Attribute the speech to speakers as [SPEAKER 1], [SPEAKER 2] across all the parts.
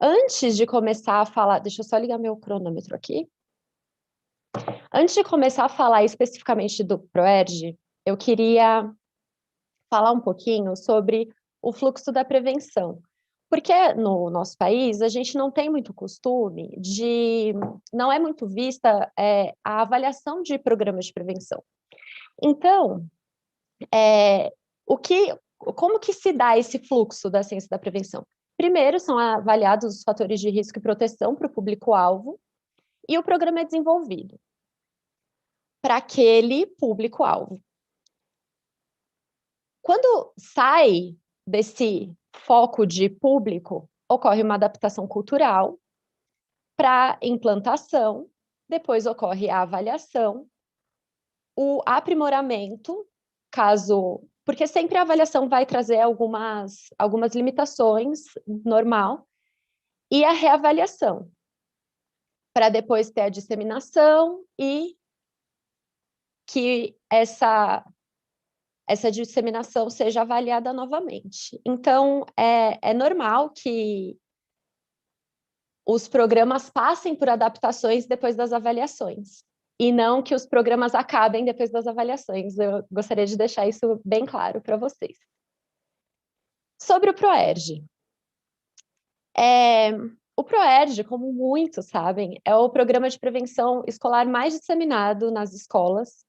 [SPEAKER 1] Antes de começar a falar, deixa eu só ligar meu cronômetro aqui. Antes de começar a falar especificamente do ProERG, eu queria falar um pouquinho sobre o fluxo da prevenção. Porque no nosso país, a gente não tem muito costume de... Não é muito vista a avaliação de programas de prevenção. Então, como que se dá esse fluxo da ciência da prevenção? Primeiro, são avaliados os fatores de risco e proteção para o público-alvo, e o programa é desenvolvido para aquele público-alvo. Quando sai desse foco de público, ocorre uma adaptação cultural para implantação, depois ocorre a avaliação, o aprimoramento, porque sempre a avaliação vai trazer algumas limitações, normal, e a reavaliação, para depois ter a disseminação e que essa disseminação seja avaliada novamente. Então, é normal que os programas passem por adaptações depois das avaliações, e não que os programas acabem depois das avaliações. Eu gostaria de deixar isso bem claro para vocês. Sobre o ProERG. O ProERG, como muitos sabem, é o programa de prevenção escolar mais disseminado nas escolas.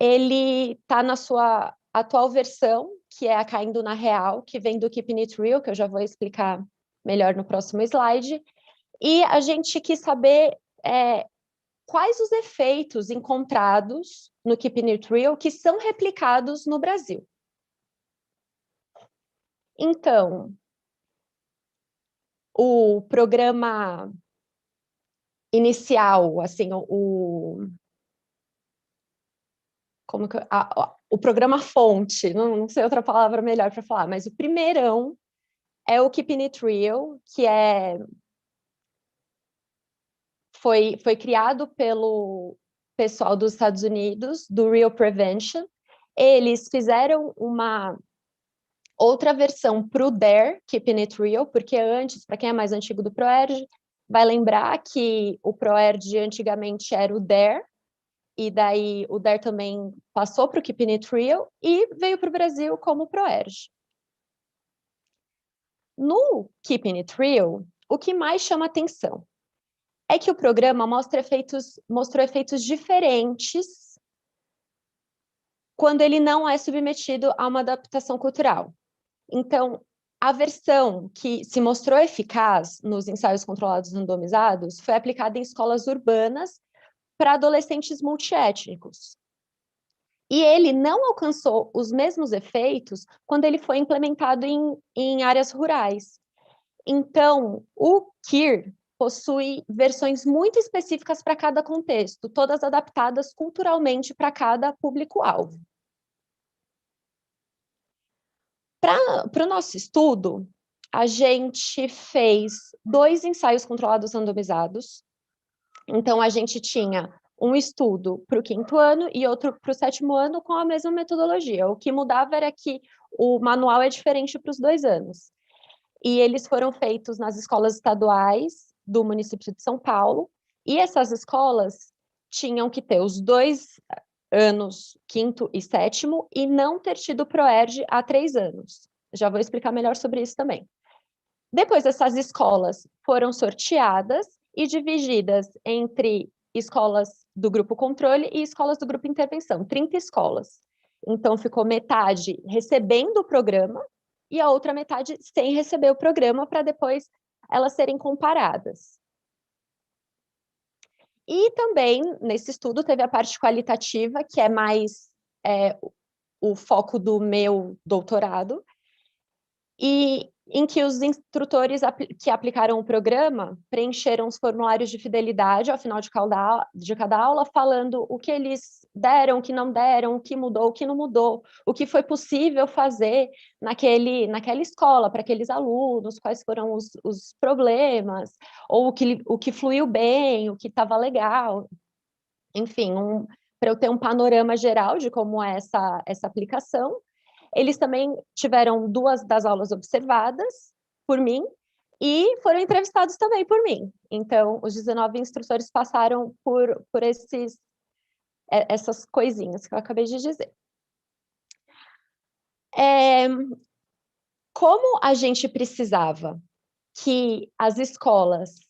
[SPEAKER 1] Ele está na sua atual versão, que é a Caindo na Real, que vem do Keeping It Real, que eu já vou explicar melhor no próximo slide. E a gente quis saber quais os efeitos encontrados no Keeping It Real que são replicados no Brasil. Então, o programa inicial, assim, o programa fonte, não sei outra palavra melhor para falar, mas o primeirão é o Keeping It Real, que foi criado pelo pessoal dos Estados Unidos, do Real Prevention. Eles fizeram uma outra versão para o DARE, Keeping It Real, porque antes, para quem é mais antigo do ProERG, vai lembrar que o ProERG antigamente era o DARE, e daí o DARE também passou para o Keeping It Real e veio para o Brasil como ProERG. No Keeping It Real, o que mais chama atenção é que o programa mostrou efeitos diferentes quando ele não é submetido a uma adaptação cultural. Então, a versão que se mostrou eficaz nos ensaios controlados randomizados foi aplicada em escolas urbanas para adolescentes multiétnicos. E ele não alcançou os mesmos efeitos quando ele foi implementado em áreas rurais. Então, o KIR possui versões muito específicas para cada contexto, todas adaptadas culturalmente para cada público-alvo. Para o nosso estudo, a gente fez 2 ensaios controlados randomizados. Então, a gente tinha um estudo para o 5º ano e outro para o 7º ano com a mesma metodologia. O que mudava era que o manual é diferente para os 2 anos. E eles foram feitos nas escolas estaduais do município de São Paulo, e essas escolas tinham que ter os 2 anos, 5º e 7º, e não ter tido ProERG há 3 anos. Já vou explicar melhor sobre isso também. Depois, essas escolas foram sorteadas e divididas entre escolas do grupo controle e escolas do grupo intervenção, 30 escolas. Então, ficou metade recebendo o programa e a outra metade sem receber o programa, para depois elas serem comparadas. E também, nesse estudo, teve a parte qualitativa, que é mais o foco do meu doutorado, e em que os instrutores que aplicaram o programa preencheram os formulários de fidelidade ao final de cada aula, falando o que eles deram, o que não deram, o que mudou, o que não mudou, o que foi possível fazer naquela escola, para aqueles alunos, quais foram os problemas, ou o que fluiu bem, o que estava legal. Enfim, para eu ter um panorama geral de como é essa aplicação. Eles também tiveram 2 das aulas observadas por mim, e foram entrevistados também por mim. Então, os 19 instrutores passaram por essas coisinhas que eu acabei de dizer. Como a gente precisava que as escolas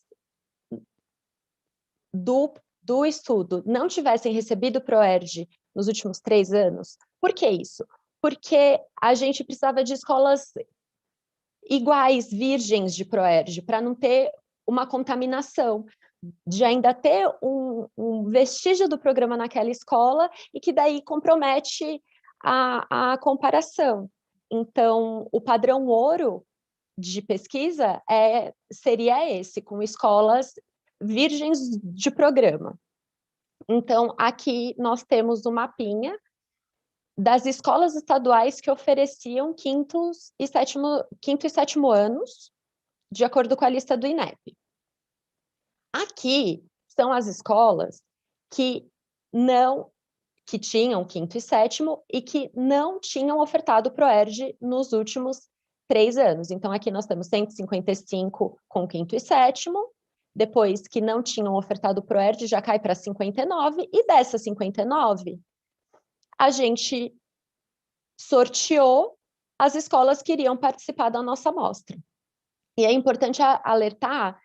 [SPEAKER 1] do estudo não tivessem recebido ProERD nos últimos 3 anos, por que isso? Porque a gente precisava de escolas iguais, virgens de ProERD, para não ter uma contaminação, de ainda ter um vestígio do programa naquela escola e que daí compromete a comparação. Então, o padrão ouro de pesquisa seria esse, com escolas virgens de programa. Então, aqui nós temos um mapinha das escolas estaduais que ofereciam quinto e sétimo anos, de acordo com a lista do INEP. Aqui são as escolas que tinham quinto e sétimo e que não tinham ofertado ProERD nos últimos 3 anos. Então, aqui nós temos 155 com quinto e sétimo, depois que não tinham ofertado ProERD, já cai para 59, e dessas 59, a gente sorteou as escolas que iriam participar da nossa amostra. E é importante alertar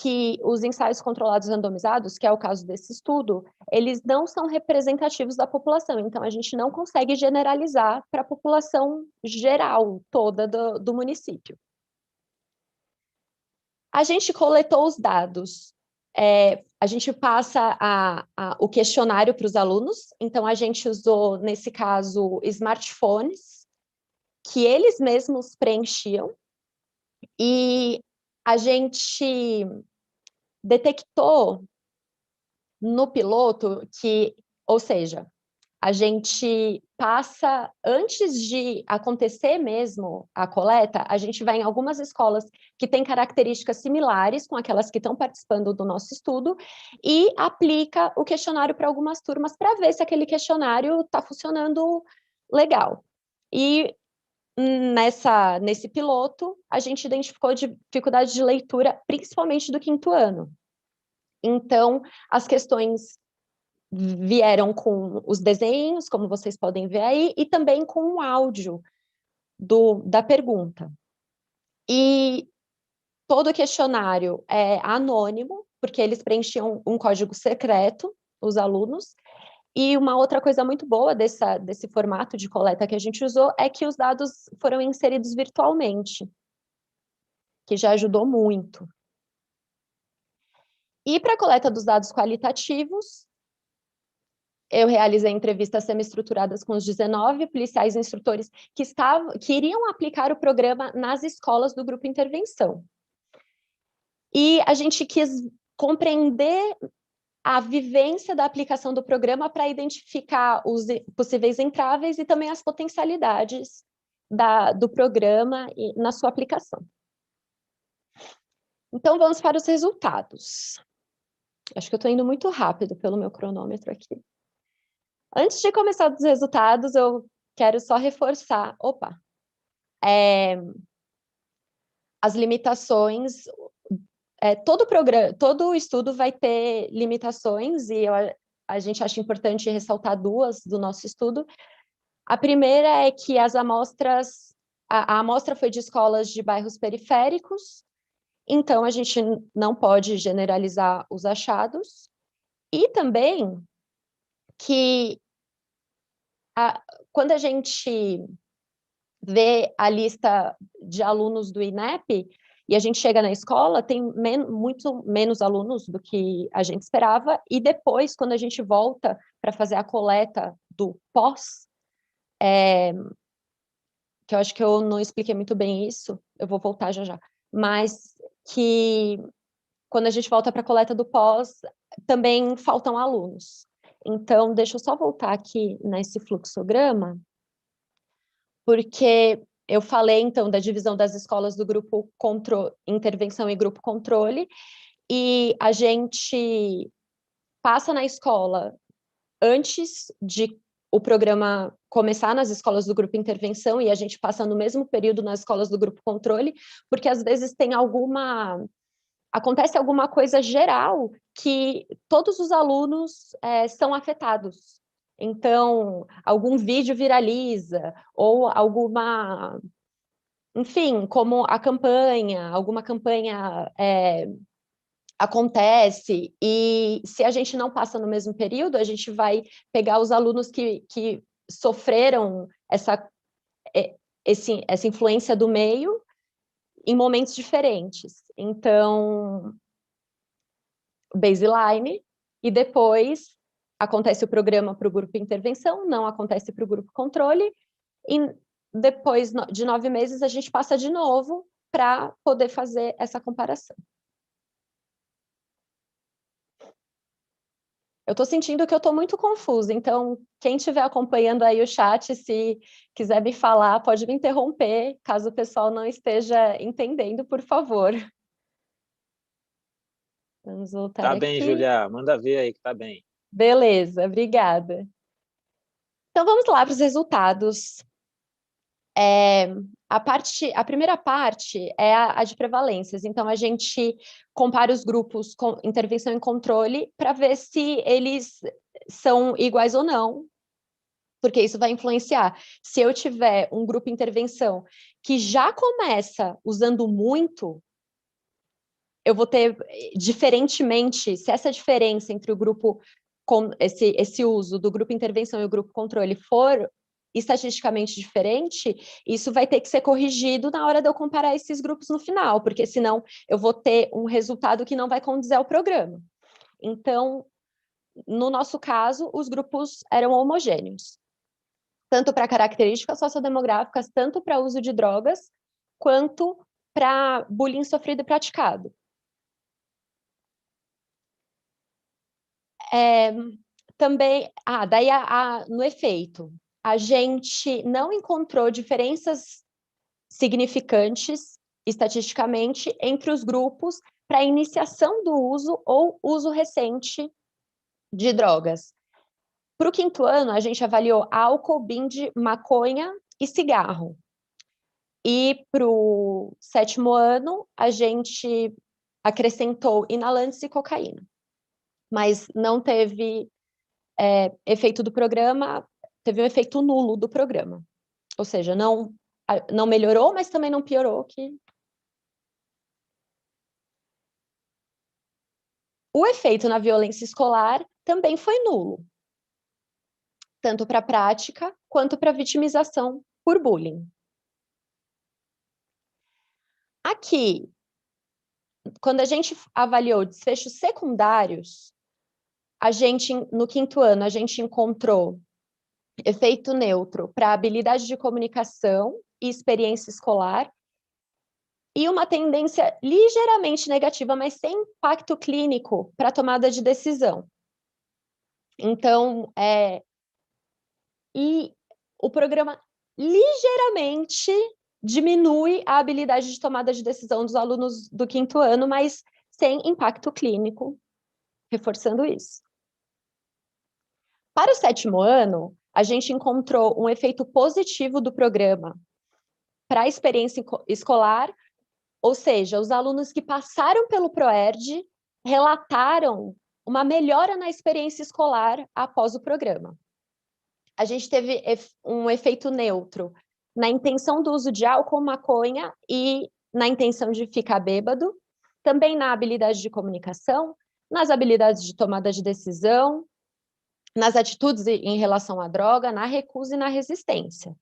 [SPEAKER 1] que os ensaios controlados randomizados, que é o caso desse estudo, eles não são representativos da população, então a gente não consegue generalizar para a população geral toda do município. A gente coletou os dados, a gente passa o questionário para os alunos, então a gente usou, nesse caso, smartphones, que eles mesmos preenchiam, e a gente detectou no piloto que, ou seja, a gente passa, antes de acontecer mesmo a coleta, a gente vai em algumas escolas que têm características similares com aquelas que estão participando do nosso estudo e aplica o questionário para algumas turmas para ver se aquele questionário está funcionando legal. E nesse piloto, a gente identificou dificuldade de leitura, principalmente do quinto ano. Então, as questões vieram com os desenhos, como vocês podem ver aí, e também com o áudio da pergunta. E todo questionário é anônimo, porque eles preenchiam um código secreto, os alunos, e uma outra coisa muito boa desse formato de coleta que a gente usou é que os dados foram inseridos virtualmente, que já ajudou muito. E para a coleta dos dados qualitativos, eu realizei entrevistas semi-estruturadas com os 19 policiais instrutores que iriam aplicar o programa nas escolas do grupo intervenção. E a gente quis compreender a vivência da aplicação do programa para identificar os possíveis entraves e também as potencialidades do programa na sua aplicação. Então, vamos para os resultados. Acho que eu estou indo muito rápido pelo meu cronômetro aqui. Antes de começar os resultados, eu quero só reforçar, as limitações, todo estudo vai ter limitações, e a gente acha importante ressaltar 2 do nosso estudo. A primeira é que as amostras, a amostra foi de escolas de bairros periféricos, então a gente não pode generalizar os achados, e também que quando a gente vê a lista de alunos do INEP e a gente chega na escola, tem muito menos alunos do que a gente esperava, e depois, quando a gente volta para fazer a coleta do pós, que eu acho que eu não expliquei muito bem isso, eu vou voltar já já, mas que quando a gente volta para a coleta do pós, também faltam alunos. Então, deixa eu só voltar aqui nesse fluxograma, porque eu falei, então, da divisão das escolas do grupo intervenção e grupo controle, e a gente passa na escola antes de o programa começar nas escolas do grupo intervenção e a gente passa no mesmo período nas escolas do grupo controle, porque às vezes acontece alguma coisa geral que todos os alunos são afetados. Então, algum vídeo viraliza, ou enfim, como alguma campanha acontece, e se a gente não passa no mesmo período, a gente vai pegar os alunos que sofreram essa influência do meio em momentos diferentes. Então, baseline, e depois acontece o programa para o grupo intervenção, não acontece para o grupo controle, e depois de 9 meses a gente passa de novo para poder fazer essa comparação. Eu estou sentindo que eu estou muito confusa, então quem estiver acompanhando aí o chat, se quiser me falar, pode me interromper, caso o pessoal não esteja entendendo, por favor. Vamos voltar
[SPEAKER 2] Tá
[SPEAKER 1] aqui.
[SPEAKER 2] bem, Julia, manda ver aí que tá bem.
[SPEAKER 1] Beleza, obrigada. Então vamos lá para os resultados. A primeira parte é a de prevalências. Então, a gente compara os grupos com intervenção e controle para ver se eles são iguais ou não, porque isso vai influenciar. Se eu tiver um grupo intervenção que já começa usando muito, eu vou ter, diferentemente, se essa diferença entre o grupo com esse uso do grupo intervenção e o grupo controle for estatisticamente diferente, isso vai ter que ser corrigido na hora de eu comparar esses grupos no final, porque senão eu vou ter um resultado que não vai condizer ao programa. Então, no nosso caso, os grupos eram homogêneos, tanto para características sociodemográficas, tanto para uso de drogas, quanto para bullying sofrido e praticado. Também, daí no efeito, a gente não encontrou diferenças significantes estatisticamente entre os grupos para iniciação do uso ou uso recente de drogas. Para o 5º ano, a gente avaliou álcool, bind, maconha e cigarro. E para o 7º ano, a gente acrescentou inalantes e cocaína. Mas não teve efeito do programa, teve um efeito nulo do programa. Ou seja, não melhorou, mas também não piorou. O efeito na violência escolar também foi nulo, tanto para a prática quanto para a vitimização por bullying. Aqui, quando a gente avaliou desfechos secundários, no 5º ano, a gente encontrou efeito neutro para habilidade de comunicação e experiência escolar, e uma tendência ligeiramente negativa, mas sem impacto clínico para tomada de decisão. Então, e o programa ligeiramente diminui a habilidade de tomada de decisão dos alunos do 5º ano, mas sem impacto clínico, reforçando isso. Para o 7º ano, a gente encontrou um efeito positivo do programa para a experiência escolar, ou seja, os alunos que passaram pelo ProERD relataram uma melhora na experiência escolar após o programa. A gente teve um efeito neutro na intenção do uso de álcool, maconha e na intenção de ficar bêbado, também na habilidade de comunicação, nas habilidades de tomada de decisão, nas atitudes em relação à droga, na recusa e na resistência.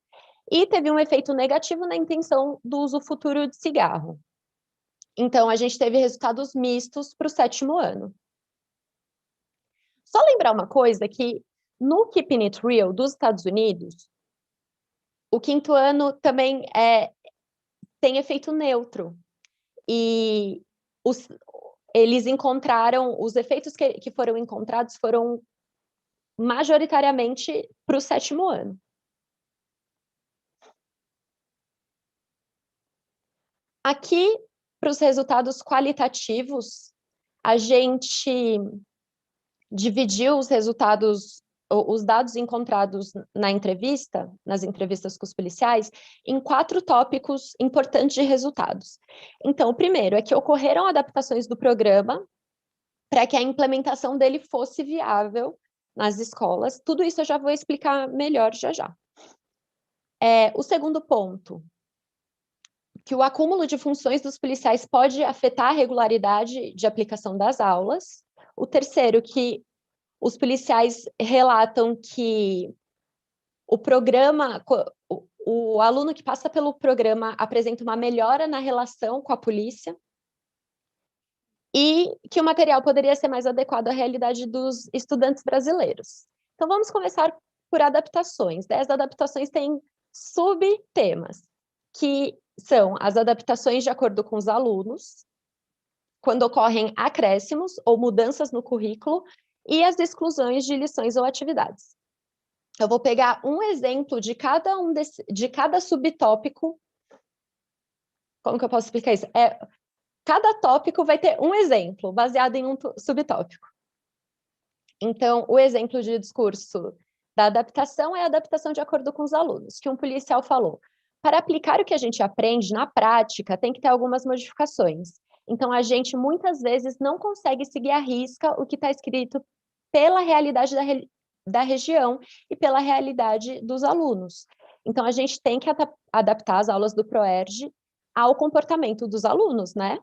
[SPEAKER 1] E teve um efeito negativo na intenção do uso futuro de cigarro. Então, a gente teve resultados mistos para o 7º ano. Só lembrar uma coisa, que no Keeping It Real dos Estados Unidos, o 5º ano também tem efeito neutro. E eles encontraram, os efeitos que foram encontrados foram majoritariamente para o 7º ano. Aqui, para os resultados qualitativos, a gente dividiu os resultados os dados encontrados na entrevista, nas entrevistas com os policiais, em 4 tópicos importantes de resultados. Então, o primeiro é que ocorreram adaptações do programa para que a implementação dele fosse viável nas escolas. Tudo isso eu já vou explicar melhor já já. O segundo ponto, que o acúmulo de funções dos policiais pode afetar a regularidade de aplicação das aulas. O terceiro, que os policiais relatam que o programa, o aluno que passa pelo programa apresenta uma melhora na relação com a polícia e que o material poderia ser mais adequado à realidade dos estudantes brasileiros. Então, vamos começar por adaptações. As adaptações têm subtemas, que são as adaptações de acordo com os alunos, quando ocorrem acréscimos ou mudanças no currículo, e as exclusões de lições ou atividades. Eu vou pegar um exemplo de cada subtópico. Como que eu posso explicar isso? Cada tópico vai ter um exemplo, baseado em um subtópico. Então, o exemplo de discurso da adaptação é a adaptação de acordo com os alunos, que um policial falou. Para aplicar o que a gente aprende na prática, tem que ter algumas modificações. Então, a gente, muitas vezes, não consegue seguir à risca o que está escrito pela realidade da região e pela realidade dos alunos. Então, a gente tem que adaptar as aulas do ProERD ao comportamento dos alunos, né?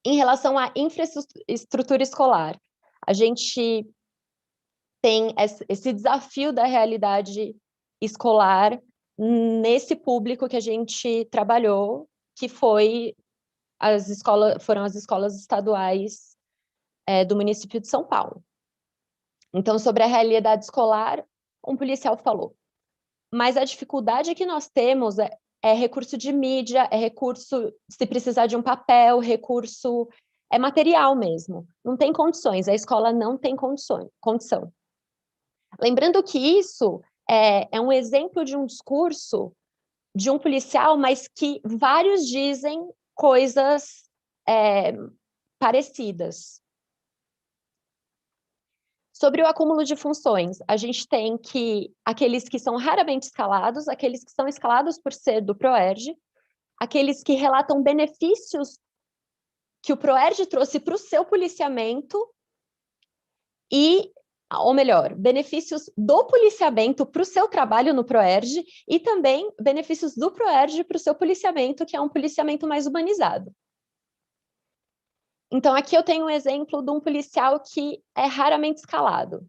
[SPEAKER 1] Em relação à infraestrutura escolar, a gente tem esse desafio da realidade escolar nesse público que a gente trabalhou, que foram as escolas estaduais do município de São Paulo. Então, sobre a realidade escolar, um policial falou, mas a dificuldade que nós temos é recurso de mídia, é recurso, se precisar de um papel, recurso, é material mesmo. Não tem condições, a escola não tem condição. Lembrando que isso é um exemplo de um discurso de um policial, mas que vários dizem coisas parecidas. Sobre o acúmulo de funções, a gente tem que aqueles que são raramente escalados, aqueles que são escalados por ser do ProERD, aqueles que relatam benefícios que o ProERD trouxe para o seu policiamento ou melhor, benefícios do policiamento para o seu trabalho no ProERD e também benefícios do ProERD para o seu policiamento, que é um policiamento mais humanizado. Então, aqui eu tenho um exemplo de um policial que é raramente escalado.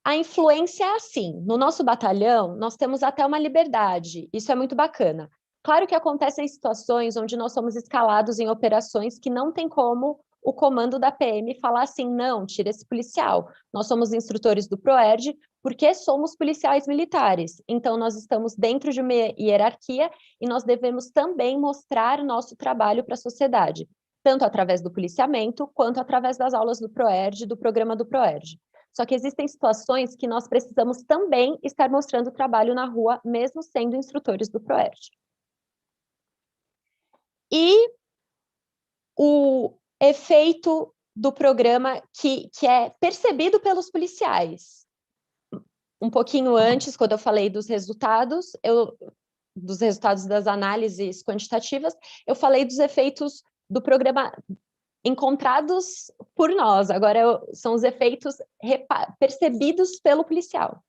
[SPEAKER 1] A influência é assim, no nosso batalhão, nós temos até uma liberdade, isso é muito bacana. Claro que acontecem situações onde nós somos escalados em operações que não tem como o comando da PM falar assim, não, tira esse policial. Nós somos instrutores do ProERD porque somos policiais militares, então nós estamos dentro de uma hierarquia e nós devemos também mostrar nosso trabalho para a sociedade, tanto através do policiamento, quanto através das aulas do ProERD, do programa do ProERD. Só que existem situações que nós precisamos também estar mostrando o trabalho na rua, mesmo sendo instrutores do ProERD. E o efeito do programa que é percebido pelos policiais. Um pouquinho antes, quando eu falei dos resultados das análises quantitativas, eu falei dos efeitos do programa encontrados por nós, agora são os efeitos percebidos pelo policial.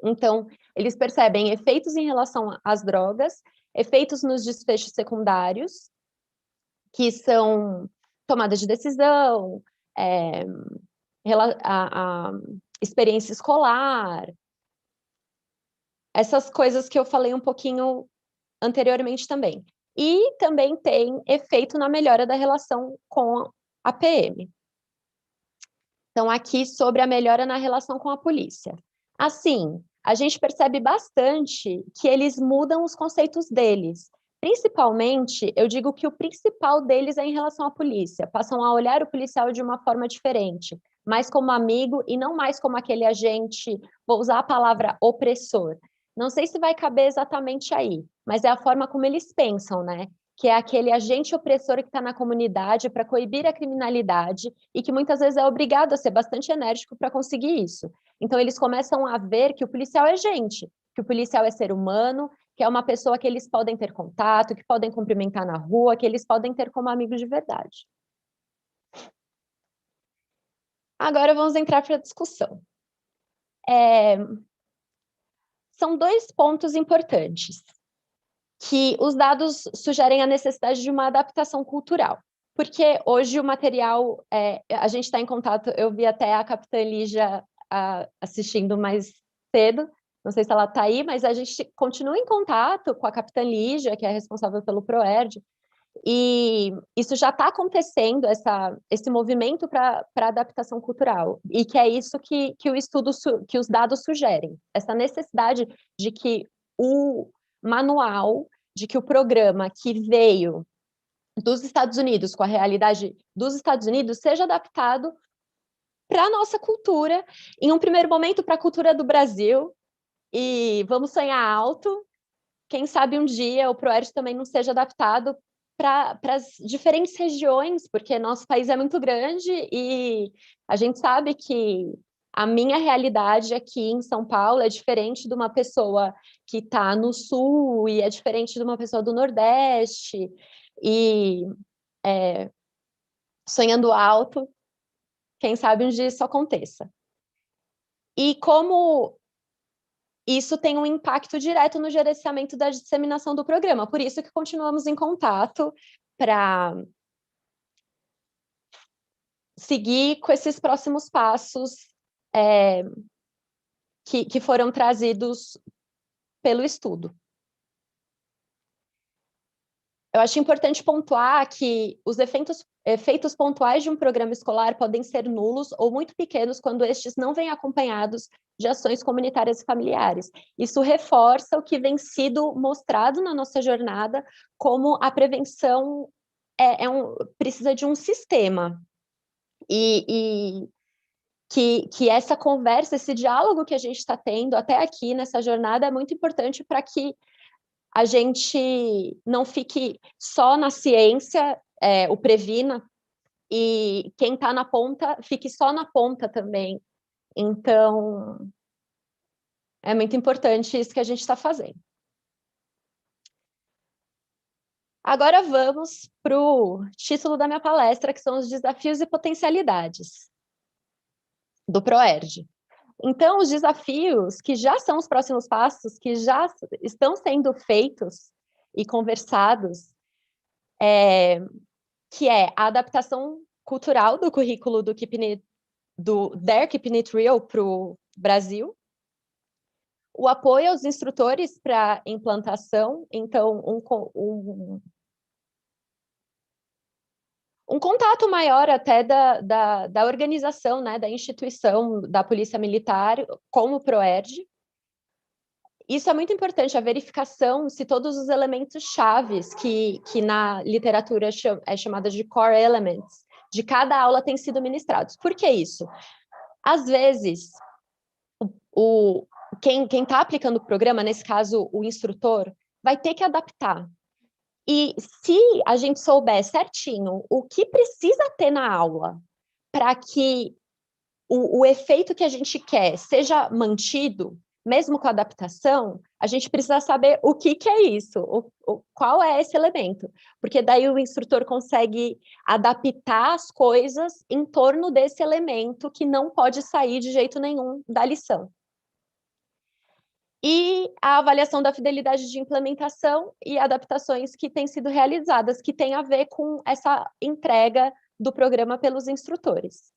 [SPEAKER 1] Então, eles percebem efeitos em relação às drogas, efeitos nos desfechos secundários, que são tomada de decisão, a experiência escolar, essas coisas que eu falei um pouquinho anteriormente também. E também tem efeito na melhora da relação com a PM. Então, aqui sobre a melhora na relação com a polícia. Assim, a gente percebe bastante que eles mudam os conceitos deles. Principalmente, eu digo que o principal deles é em relação à polícia. Passam a olhar o policial de uma forma diferente, mais como amigo e não mais como aquele agente, vou usar a palavra opressor. Não sei se vai caber exatamente aí, mas é a forma como eles pensam, né? que é aquele agente opressor que está na comunidade para coibir a criminalidade e que muitas vezes é obrigado a ser bastante enérgico para conseguir isso. Então, eles começam a ver que o policial é gente, que o policial é ser humano, que é uma pessoa que eles podem ter contato, que podem cumprimentar na rua, que eles podem ter como amigos de verdade. Agora vamos entrar para a discussão. São dois pontos importantes, que os dados sugerem a necessidade de uma adaptação cultural, porque hoje o material, a gente está em contato, eu vi até a Capitã Lígia assistindo mais cedo, não sei se ela está aí, mas a gente continua em contato com a Capitã Lígia, que é responsável pelo PROERD, e isso já está acontecendo, esse movimento para adaptação cultural, e que é isso que o estudo, que os dados sugerem, essa necessidade de que o manual, de que o programa que veio dos Estados Unidos, com a realidade dos Estados Unidos, seja adaptado para a nossa cultura, em um primeiro momento para a cultura do Brasil, e vamos sonhar alto, quem sabe um dia o PROERD também não seja adaptado para as diferentes regiões, porque nosso país é muito grande e a gente sabe que a minha realidade aqui em São Paulo é diferente de uma pessoa que está no Sul e é diferente de uma pessoa do Nordeste, e sonhando alto, quem sabe um dia isso aconteça. E como isso tem um impacto direto no gerenciamento da disseminação do programa, por isso que continuamos em contato para seguir com esses próximos passos que foram trazidos pelo estudo. Eu acho importante pontuar que os efeitos pontuais de um programa escolar podem ser nulos ou muito pequenos quando estes não vêm acompanhados de ações comunitárias e familiares. Isso reforça o que vem sido mostrado na nossa jornada, como a prevenção precisa de um sistema. E que essa conversa, esse diálogo que a gente está tendo até aqui nessa jornada é muito importante para que a gente não fique só na ciência, o previna, e quem está na ponta fique só na ponta também. Então, é muito importante isso que a gente está fazendo. Agora vamos para o título da minha palestra, que são os desafios e potencialidades do PROERD. Então, os desafios que já são os próximos passos, que já estão sendo feitos e conversados, que é a adaptação cultural do currículo do Dare Keeping It Real para o Brasil, o apoio aos instrutores para implantação, então um contato maior até da organização, né, da instituição da Polícia Militar com o PROERD. Isso é muito importante, a verificação se todos os elementos chaves que na literatura é chamada de core elements, de cada aula têm sido ministrados. Por que isso? Às vezes, quem está aplicando o programa, nesse caso o instrutor, vai ter que adaptar. E se a gente souber certinho o que precisa ter na aula para que o efeito que a gente quer seja mantido, mesmo com a adaptação, a gente precisa saber o que é isso, qual é esse elemento, porque daí o instrutor consegue adaptar as coisas em torno desse elemento que não pode sair de jeito nenhum da lição. E a avaliação da fidelidade de implementação e adaptações que têm sido realizadas, que tem a ver com essa entrega do programa pelos instrutores.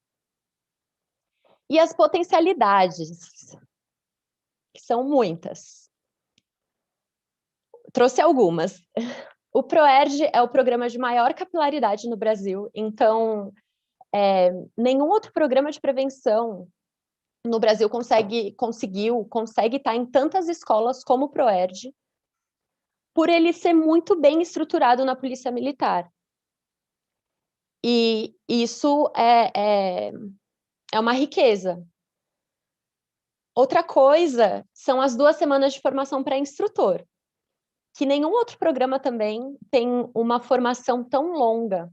[SPEAKER 1] E as potencialidades, que são muitas. Trouxe algumas. O PROERD é o programa de maior capilaridade no Brasil, então nenhum outro programa de prevenção no Brasil consegue estar em tantas escolas como o PROERD, por ele ser muito bem estruturado na Polícia Militar. E isso é uma riqueza. Outra coisa são as 2 semanas de formação para instrutor, que nenhum outro programa também tem uma formação tão longa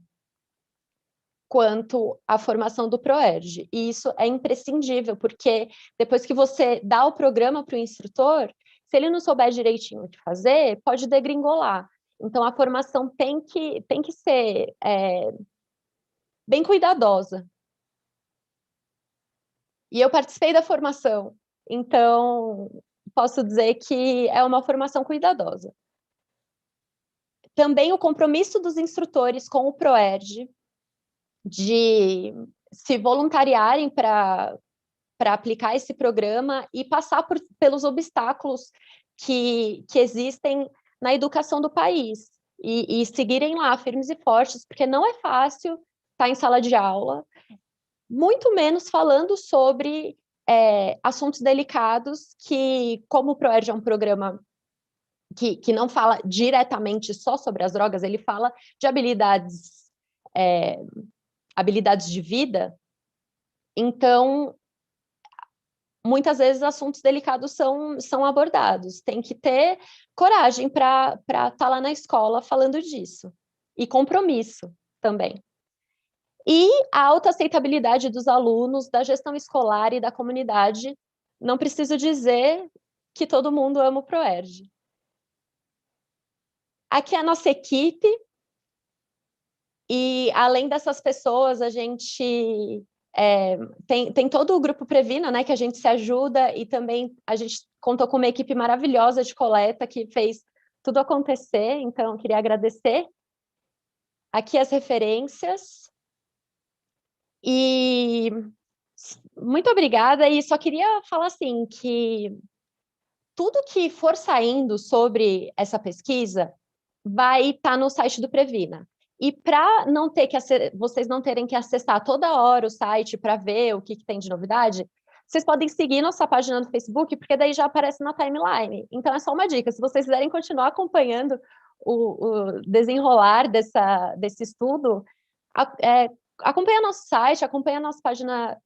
[SPEAKER 1] quanto a formação do ProErd. E isso é imprescindível, porque depois que você dá o programa para o instrutor, se ele não souber direitinho o que fazer, pode degringolar. Então, a formação tem que ser bem cuidadosa. E eu participei da formação, então posso dizer que é uma formação cuidadosa. Também o compromisso dos instrutores com o ProErd, de se voluntariarem para aplicar esse programa e passar pelos obstáculos que existem na educação do país e seguirem lá firmes e fortes, porque não é fácil estar em sala de aula, muito menos falando sobre assuntos delicados que, como o ProErd é um programa que não fala diretamente só sobre as drogas, ele fala de habilidades de vida. Então, muitas vezes assuntos delicados são abordados. Tem que ter coragem para estar lá na escola falando disso. E compromisso também. E a autoaceitabilidade dos alunos, da gestão escolar e da comunidade. Não preciso dizer que todo mundo ama o ProErd. Aqui é a nossa equipe. E, além dessas pessoas, a gente tem todo o Grupo Previna, né, que a gente se ajuda, e também a gente contou com uma equipe maravilhosa de coleta que fez tudo acontecer, então eu queria agradecer. Aqui as referências. E muito obrigada, e só queria falar assim, que tudo que for saindo sobre essa pesquisa vai estar no site do Previna. E para não ter que vocês não terem que acessar toda hora o site para ver o que tem de novidade, vocês podem seguir nossa página no Facebook, porque daí já aparece na timeline. Então é só uma dica, se vocês quiserem continuar acompanhando o desenrolar desse estudo, acompanha nosso site, acompanha nossa página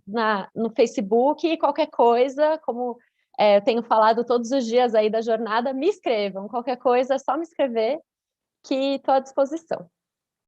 [SPEAKER 1] no Facebook, e qualquer coisa, como eu tenho falado todos os dias aí da jornada, me escrevam. Qualquer coisa é só me escrever, que estou à disposição.